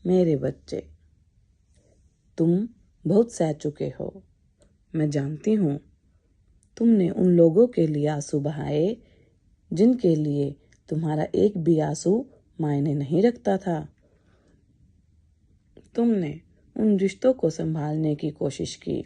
मेरे बच्चे, तुम बहुत सह चुके हो। मैं जानती हूँ तुमने उन लोगों के लिए आंसू बहाए जिनके लिए तुम्हारा एक भी आंसू मायने नहीं रखता था। तुमने उन रिश्तों को संभालने की कोशिश की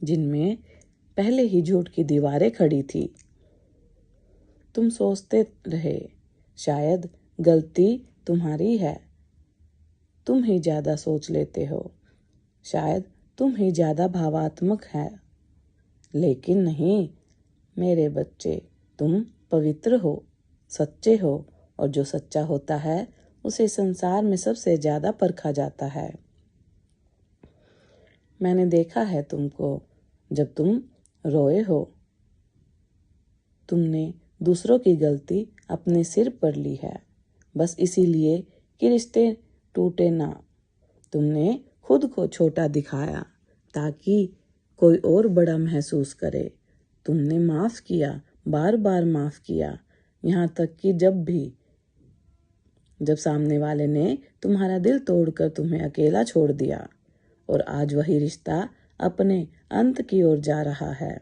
जिनमें पहले ही झूठ की दीवारें खड़ी थी। तुम सोचते रहे शायद गलती तुम्हारी है, तुम ही ज्यादा सोच लेते हो, शायद तुम ही ज्यादा भावात्मक है। लेकिन नहीं मेरे बच्चे, तुम पवित्र हो, सच्चे हो, और जो सच्चा होता है उसे संसार में सबसे ज्यादा परखा जाता है। मैंने देखा है तुमको जब तुम रोए हो। तुमने दूसरों की गलती अपने सिर पर ली है, बस इसीलिए कि रिश्ते टूटे ना। तुमने खुद को छोटा दिखाया ताकि कोई और बड़ा महसूस करे। तुमने माफ किया, बार बार माफ किया, यहाँ तक कि जब सामने वाले ने तुम्हारा दिल तोड़कर तुम्हें अकेला छोड़ दिया, और आज वही रिश्ता अपने अंत की ओर जा रहा है।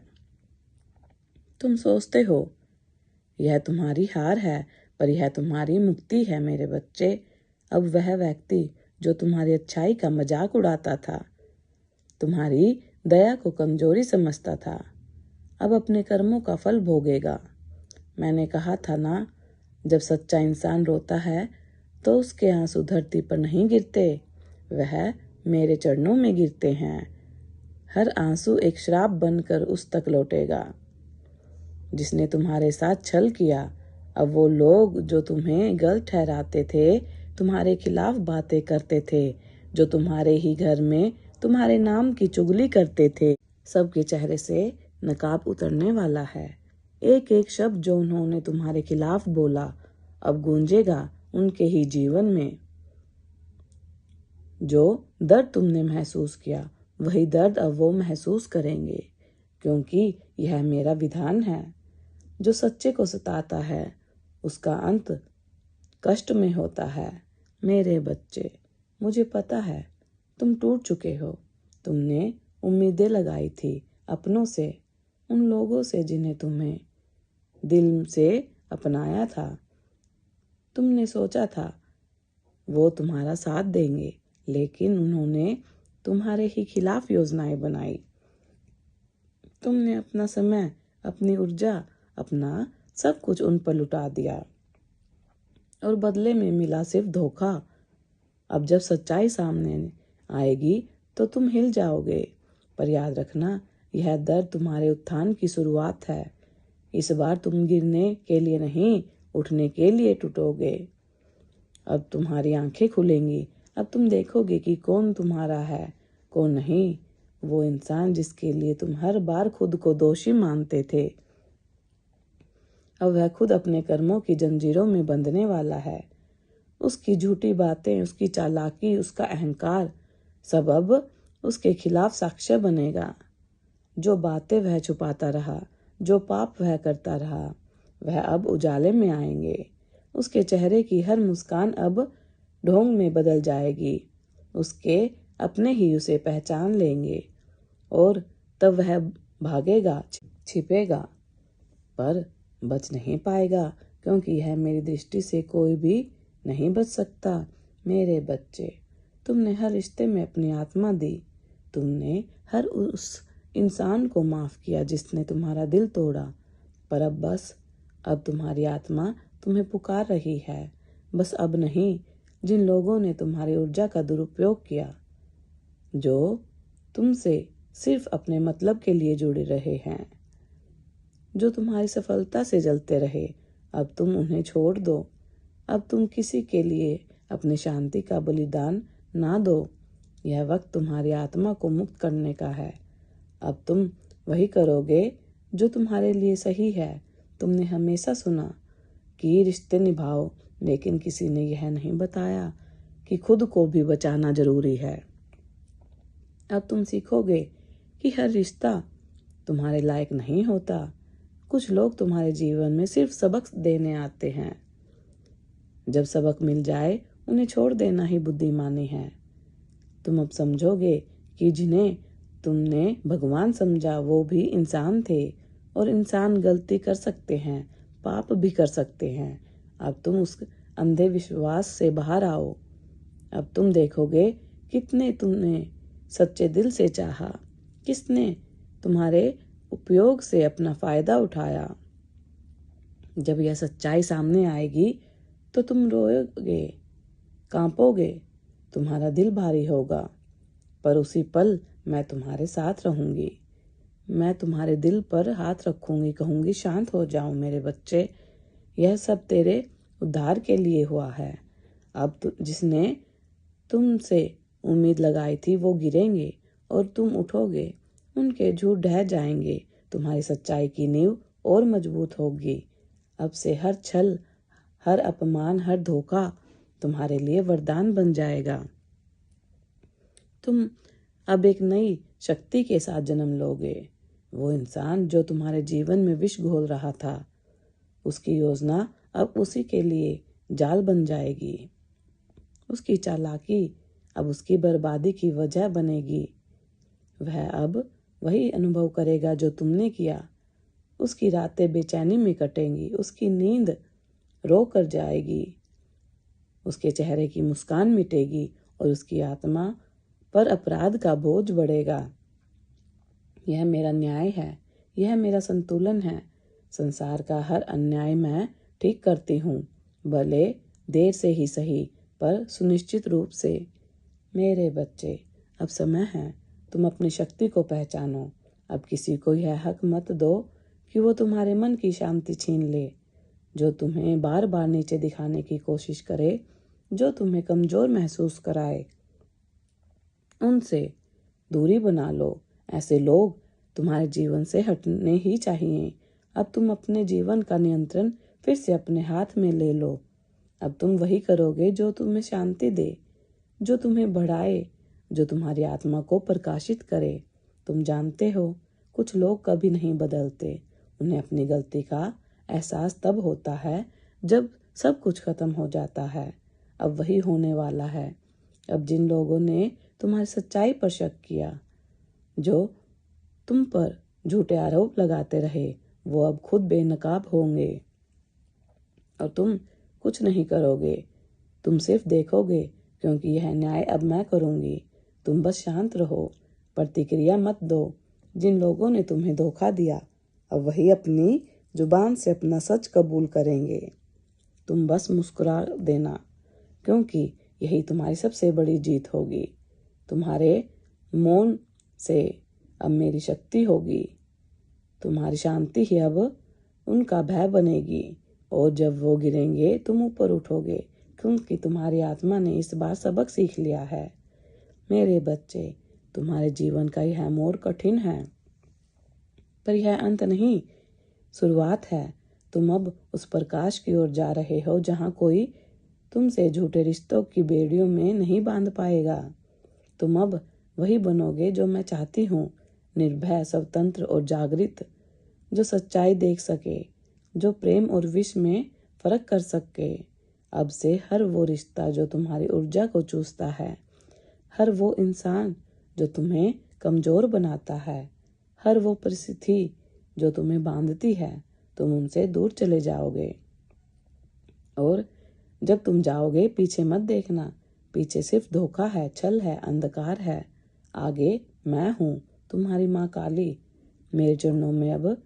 तुम सोचते हो यह तुम्हारी हार है, पर यह तुम्हारी मुक्ति है मेरे बच्चे। अब वह व्यक्ति जो तुम्हारी अच्छाई का मजाक उड़ाता था, तुम्हारी दया को कमजोरी समझता था, अब अपने कर्मों का फल भोगेगा। मैंने कहा था ना, जब सच्चा इंसान रोता है तो उसके आंसू धरती पर नहीं गिरते, वह मेरे चरणों में गिरते हैं। हर आंसू एक श्राप बनकर उस तक लौटेगा जिसने तुम्हारे साथ छल किया। अब वो लोग जो तुम्हें गलत ठहराते थे, तुम्हारे खिलाफ बातें करते थे, जो तुम्हारे ही घर में तुम्हारे नाम की चुगली करते थे, सबके चेहरे से नकाब उतरने वाला है। एक एक शब्द जो उन्होंने तुम्हारे खिलाफ बोला अब गूंजेगा उनके ही जीवन में। जो दर्द तुमने महसूस किया वही दर्द अब वो महसूस करेंगे, क्योंकि यह मेरा विधान है। जो सच्चे को सताता है उसका अंत कष्ट में होता है। मेरे बच्चे, मुझे पता है तुम टूट चुके हो। तुमने उम्मीदें लगाई थी अपनों से, उन लोगों से जिन्हें तुम्हें दिल से अपनाया था। तुमने सोचा था वो तुम्हारा साथ देंगे, लेकिन उन्होंने तुम्हारे ही खिलाफ योजनाएं बनाई। तुमने अपना समय, अपनी ऊर्जा, अपना सब कुछ उन पर लुटा दिया, और बदले में मिला सिर्फ धोखा। अब जब सच्चाई सामने आएगी तो तुम हिल जाओगे, पर याद रखना यह दर्द तुम्हारे उत्थान की शुरुआत है। इस बार तुम गिरने के लिए नहीं, उठने के लिए टूटोगे। अब तुम्हारी आंखें खुलेंगी, अब तुम देखोगे कि कौन तुम्हारा है, कौन नहीं। वो इंसान जिसके लिए तुम हर बार खुद को दोषी मानते थे, अब वह खुद अपने कर्मों की जंजीरों में बंधने वाला है। उसकी झूठी बातें, उसकी चालाकी, उसका अहंकार सब अब उसके खिलाफ साक्ष्य बनेगा। जो बातें वह छुपाता रहा, जो पाप वह करता रहा, वह अब उजाले में आएंगे। उसके चेहरे की हर मुस्कान अब ढोंग में बदल जाएगी। उसके अपने ही उसे पहचान लेंगे, और तब वह भागेगा, छिपेगा, पर बच नहीं पाएगा, क्योंकि यह मेरी दृष्टि से कोई भी नहीं बच सकता। मेरे बच्चे, तुमने हर रिश्ते में अपनी आत्मा दी। तुमने हर उस इंसान को माफ किया जिसने तुम्हारा दिल तोड़ा, पर अब तुम्हारी आत्मा तुम्हें पुकार रही है। बस अब नहीं, जिन लोगों ने तुम्हारी ऊर्जा का दुरुपयोग किया, जो तुमसे सिर्फ अपने मतलब के लिए जुड़े रहे हैं, जो तुम्हारी सफलता से जलते रहे, अब तुम उन्हें छोड़ दो। अब तुम किसी के लिए अपनी शांति का बलिदान ना दो। यह वक्त तुम्हारी आत्मा को मुक्त करने का है। अब तुम वही करोगे जो तुम्हारे लिए सही है। तुमने हमेशा सुना कि रिश्ते निभाओ, लेकिन किसी ने यह नहीं बताया कि खुद को भी बचाना जरूरी है। अब तुम सीखोगे कि हर रिश्ता तुम्हारे लायक नहीं होता। कुछ लोग तुम्हारे जीवन में सिर्फ सबक देने आते हैं। जब सबक मिल जाए उन्हें छोड़ देना ही बुद्धिमानी है। तुम अब समझोगे कि जिन्हें तुमने भगवान समझा वो भी इंसान थे, और इंसान गलती कर सकते हैं, पाप भी कर सकते हैं। अब तुम उस अंधे विश्वास से बाहर आओ। अब तुम देखोगे कितने तुमने सच्चे दिल से चाहा, किसने तुम्हारे उपयोग से अपना फायदा उठाया। जब यह सच्चाई सामने आएगी तो तुम रोओगे, कांपोगे, तुम्हारा दिल भारी होगा, पर उसी पल मैं तुम्हारे साथ रहूंगी। मैं तुम्हारे दिल पर हाथ रखूंगी, कहूंगी शांत हो जाओ मेरे बच्चे, यह सब तेरे उद्धार के लिए हुआ है। अब जिसने तुमसे उम्मीद लगाई थी वो गिरेंगे और तुम उठोगे, उनके झूठ ढह जाएंगे, तुम्हारी सच्चाई की नींव और मजबूत होगी। अब से हर छल, हर अपमान, हर धोखा तुम्हारे लिए वरदान बन जाएगा। तुम अब एक नई शक्ति के साथ जन्म लोगे। वो इंसान जो तुम्हारे जीवन में विष घोल रहा था, उसकी योजना अब उसी के लिए जाल बन जाएगी। उसकी चालाकी अब उसकी बर्बादी की वजह बनेगी। वह अब वही अनुभव करेगा जो तुमने किया। उसकी रातें बेचैनी में कटेंगी, उसकी नींद रो कर जाएगी, उसके चेहरे की मुस्कान मिटेगी और उसकी आत्मा पर अपराध का बोझ बढ़ेगा। यह मेरा न्याय है, यह मेरा संतुलन है। संसार का हर अन्याय मैं ठीक करती हूँ, भले देर से ही सही, पर सुनिश्चित रूप से। मेरे बच्चे, अब समय है तुम अपनी शक्ति को पहचानो। अब किसी को यह हक मत दो कि वो तुम्हारे मन की शांति छीन ले, जो तुम्हें बार बार नीचे दिखाने की कोशिश करे, जो तुम्हें कमजोर महसूस कराए। उनसे दूरी बना लो। ऐसे लोग तुम्हारे जीवन से हटने ही चाहिए। अब तुम अपने जीवन का नियंत्रण फिर से अपने हाथ में ले लो। अब तुम वही करोगे जो तुम्हें शांति दे, जो तुम्हें बढ़ाए, जो तुम्हारी आत्मा को प्रकाशित करे। तुम जानते हो, कुछ लोग कभी नहीं बदलते। उन्हें अपनी गलती का एहसास तब होता है जब सब कुछ खत्म हो जाता है। अब वही होने वाला है। अब जिन लोगों ने तुम्हारी सच्चाई पर शक किया, जो तुम पर झूठे आरोप लगाते रहे, वो अब खुद बेनकाब होंगे और तुम कुछ नहीं करोगे। तुम सिर्फ देखोगे, क्योंकि यह न्याय अब मैं करूंगी। तुम बस शांत रहो, प्रतिक्रिया मत दो। जिन लोगों ने तुम्हें धोखा दिया, अब वही अपनी जुबान से अपना सच कबूल करेंगे। तुम बस मुस्कुरा देना, क्योंकि यही तुम्हारी सबसे बड़ी जीत होगी। तुम्हारे मौन से अब मेरी शक्ति होगी। तुम्हारी शांति ही अब उनका भय बनेगी, और जब वो गिरेंगे तुम ऊपर उठोगे, क्योंकि तुम्हारी आत्मा ने इस बार सबक सीख लिया है। मेरे बच्चे, तुम्हारे जीवन का यह मोड़ कठिन है, पर यह अंत नहीं, शुरुआत है। तुम अब उस प्रकाश की ओर जा रहे हो जहां कोई तुमसे झूठे रिश्तों की बेड़ियों में नहीं बांध पाएगा। तुम अब वही बनोगे जो मैं चाहती हूँ, निर्भय, स्वतंत्र और जागृत, जो सच्चाई देख सके, जो प्रेम और विष में फर्क कर सके। अब से हर वो रिश्ता जो तुम्हारी ऊर्जा को चूसता है, हर वो इंसान जो तुम्हें कमजोर बनाता है, हर वो परिस्थिति जो तुम्हें बांधती है, तुम उनसे दूर चले जाओगे। और जब तुम जाओगे, पीछे मत देखना। पीछे सिर्फ धोखा है, छल है, अंधकार है। आगे मैं हूँ, तुम्हारी माँ काली। मेरे चरणों में अब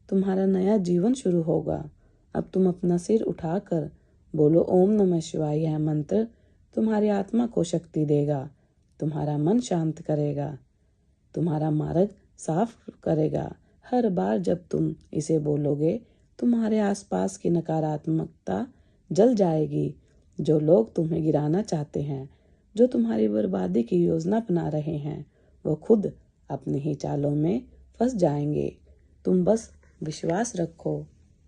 तुम्हारा नया जीवन शुरू होगा। अब तुम अपना सिर उठाकर बोलो ओम नमः शिवाय। यह मंत्र तुम्हारी आत्मा को शक्ति देगा, तुम्हारा मन शांत करेगा, तुम्हारा मार्ग साफ करेगा। हर बार जब तुम इसे बोलोगे, तुम्हारे आसपास की नकारात्मकता जल जाएगी। जो लोग तुम्हें गिराना चाहते हैं, जो तुम्हारी बर्बादी की योजना बना रहे हैं, वो खुद अपनी ही चालों में फंस जाएंगे। तुम बस विश्वास रखो,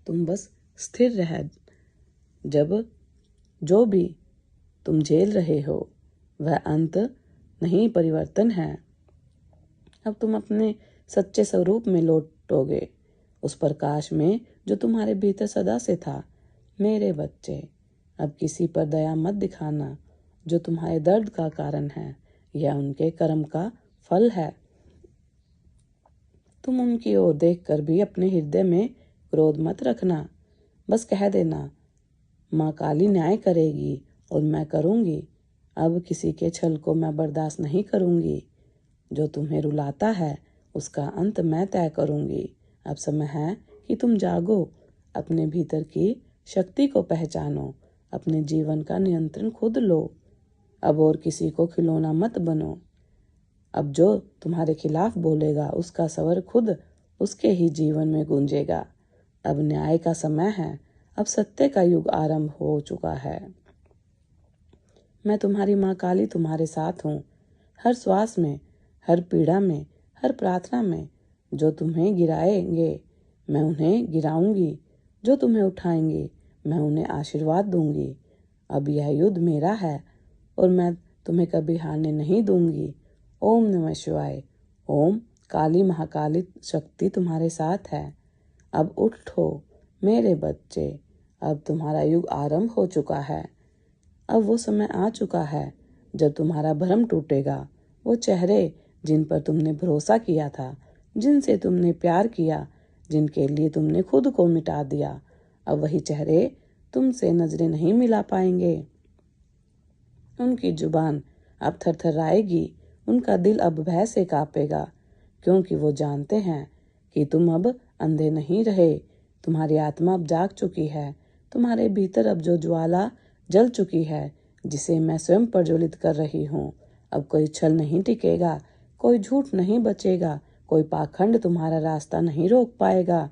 तुम बस स्थिर रह। जब जो भी तुम झेल रहे हो वह अंत नहीं, परिवर्तन है। अब तुम अपने सच्चे स्वरूप में लौटोगे, उस प्रकाश में जो तुम्हारे भीतर सदा से था। मेरे बच्चे, अब किसी पर दया मत दिखाना, जो तुम्हारे दर्द का कारण है, यह उनके कर्म का फल है। तुम उनकी ओर देखकर भी अपने हृदय में क्रोध मत रखना। बस कह देना, माँ काली न्याय करेगी और मैं करूँगी। अब किसी के छल को मैं बर्दाश्त नहीं करूँगी। जो तुम्हें रुलाता है उसका अंत मैं तय करूँगी। अब समय है कि तुम जागो, अपने भीतर की शक्ति को पहचानो, अपने जीवन का नियंत्रण खुद लो। अब और किसी को खिलौना मत बनो। अब जो तुम्हारे खिलाफ बोलेगा उसका स्वर खुद उसके ही जीवन में गूंजेगा। अब न्याय का समय है, अब सत्य का युग आरंभ हो चुका है। मैं तुम्हारी माँ काली तुम्हारे साथ हूँ, हर श्वास में, हर पीड़ा में, हर प्रार्थना में। जो तुम्हें गिराएंगे मैं उन्हें गिराऊंगी, जो तुम्हें उठाएंगे मैं उन्हें आशीर्वाद दूंगी। अब यह युद्ध मेरा है और मैं तुम्हें कभी हारने नहीं दूंगी। ओम नमः शिवाय। ओम काली महाकाली शक्ति तुम्हारे साथ है। अब उठो मेरे बच्चे, अब तुम्हारा युग आरंभ हो चुका है। अब वो समय आ चुका है जब तुम्हारा भ्रम टूटेगा। वो चेहरे जिन पर तुमने भरोसा किया था, जिनसे तुमने प्यार किया, जिनके लिए तुमने खुद को मिटा दिया, अब वही चेहरे तुमसे नजरें नहीं मिला पाएंगे। उनकी जुबान अब थरथराएगी, उनका दिल अब भय से कांपेगा, क्योंकि वो जानते हैं कि तुम अब अंधे नहीं रहे। तुम्हारी आत्मा अब जाग चुकी है। तुम्हारे भीतर अब जो ज्वाला जल चुकी है, जिसे मैं स्वयं प्रज्वलित कर रही हूँ। अब कोई छल नहीं टिकेगा, कोई झूठ नहीं बचेगा, कोई पाखंड तुम्हारा रास्ता नहीं रोक पाएगा।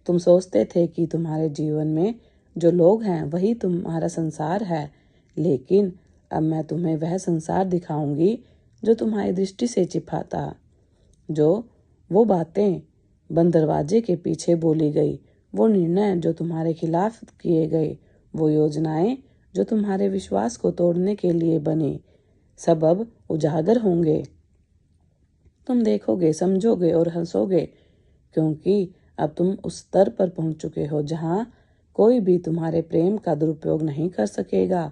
तुम सोचते थे कि तुम्हारे जीवन में जो लोग हैं वही तुम्हारा संसार है, लेकिन अब मैं तुम्हें वह संसार दिखाऊंगी जो तुम्हारी दृष्टि से छिपा था। जो वो बातें बंद दरवाजे के पीछे बोली गई, वो निर्णय जो तुम्हारे खिलाफ किए गए, वो योजनाएं जो तुम्हारे विश्वास को तोड़ने के लिए बनी, सब अब उजागर होंगे। तुम देखोगे, समझोगे और हंसोगे, क्योंकि अब तुम उस स्तर पर पहुंच चुके हो जहां कोई भी तुम्हारे प्रेम का दुरुपयोग नहीं कर सकेगा।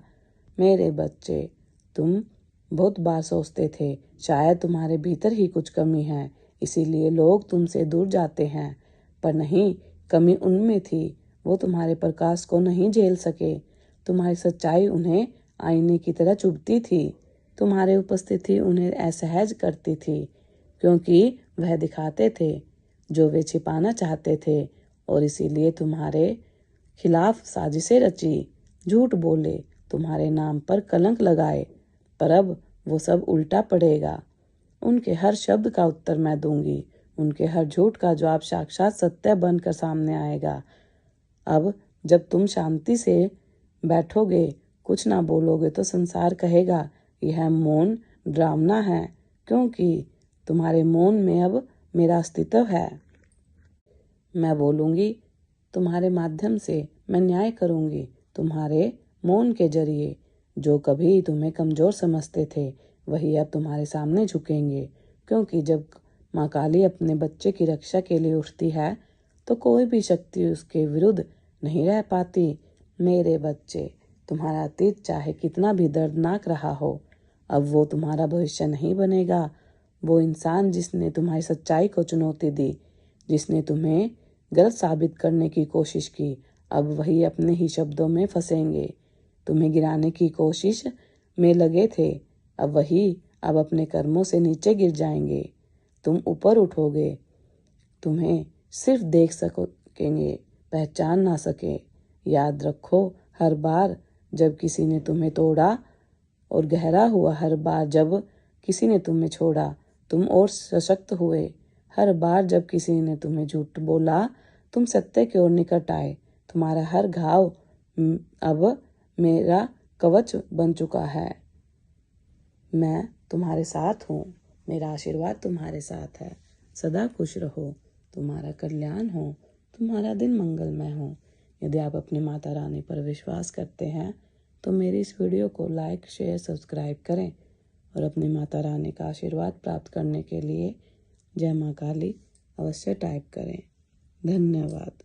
मेरे बच्चे, तुम बहुत बार सोचते थे शायद तुम्हारे भीतर ही कुछ कमी है, इसीलिए लोग तुमसे दूर जाते हैं, पर नहीं, कमी उनमें थी। वो तुम्हारे प्रकाश को नहीं झेल सके। तुम्हारी सच्चाई उन्हें आईने की तरह चुभती थी। तुम्हारी उपस्थिति उन्हें असहज करती थी, क्योंकि वह दिखाते थे जो वे छिपाना चाहते थे, और इसीलिए तुम्हारे खिलाफ साजिशें रची, झूठ बोले, तुम्हारे नाम पर कलंक लगाए। पर अब वो सब उल्टा पड़ेगा। उनके हर शब्द का उत्तर मैं दूंगी, उनके हर झूठ का जवाब साक्षात सत्य बनकर सामने आएगा। अब जब तुम शांति से बैठोगे, कुछ ना बोलोगे, तो संसार कहेगा यह मौन डरावना है, क्योंकि तुम्हारे मौन में अब मेरा अस्तित्व है। मैं बोलूंगी, तुम्हारे माध्यम से मैं न्याय करूंगी। तुम्हारे मौन के जरिए जो कभी तुम्हें कमजोर समझते थे, वही अब तुम्हारे सामने झुकेंगे, क्योंकि जब माँ काली अपने बच्चे की रक्षा के लिए उठती है तो कोई भी शक्ति उसके विरुद्ध नहीं रह पाती। मेरे बच्चे, तुम्हारा अतीत चाहे कितना भी दर्दनाक रहा हो, अब वो तुम्हारा भविष्य नहीं बनेगा। वो इंसान जिसने तुम्हारी सच्चाई को चुनौती दी, जिसने तुम्हें गलत साबित करने की कोशिश की, अब वही अपने ही शब्दों में फंसेंगे। तुम्हें गिराने की कोशिश में लगे थे, अब वही अब अपने कर्मों से नीचे गिर जाएंगे। तुम ऊपर उठोगे, तुम्हें सिर्फ देख सकेंगे, पहचान ना सके। याद रखो, हर बार जब किसी ने तुम्हें तोड़ा और गहरा हुआ, हर बार जब किसी ने तुम्हें छोड़ा, तुम और सशक्त हुए। हर बार जब किसी ने तुम्हें झूठ बोला, तुम सत्य की ओर निकट आए। तुम्हारा हर घाव अब मेरा कवच बन चुका है। मैं तुम्हारे साथ हूँ, मेरा आशीर्वाद तुम्हारे साथ है। सदा खुश रहो, तुम्हारा कल्याण हो, तुम्हारा दिन मंगलमय हो। यदि आप अपनी माता रानी पर विश्वास करते हैं तो मेरी इस वीडियो को लाइक, शेयर, सब्सक्राइब करें और अपनी माता रानी का आशीर्वाद प्राप्त करने के लिए जय माँ काली अवश्य टाइप करें। धन्यवाद।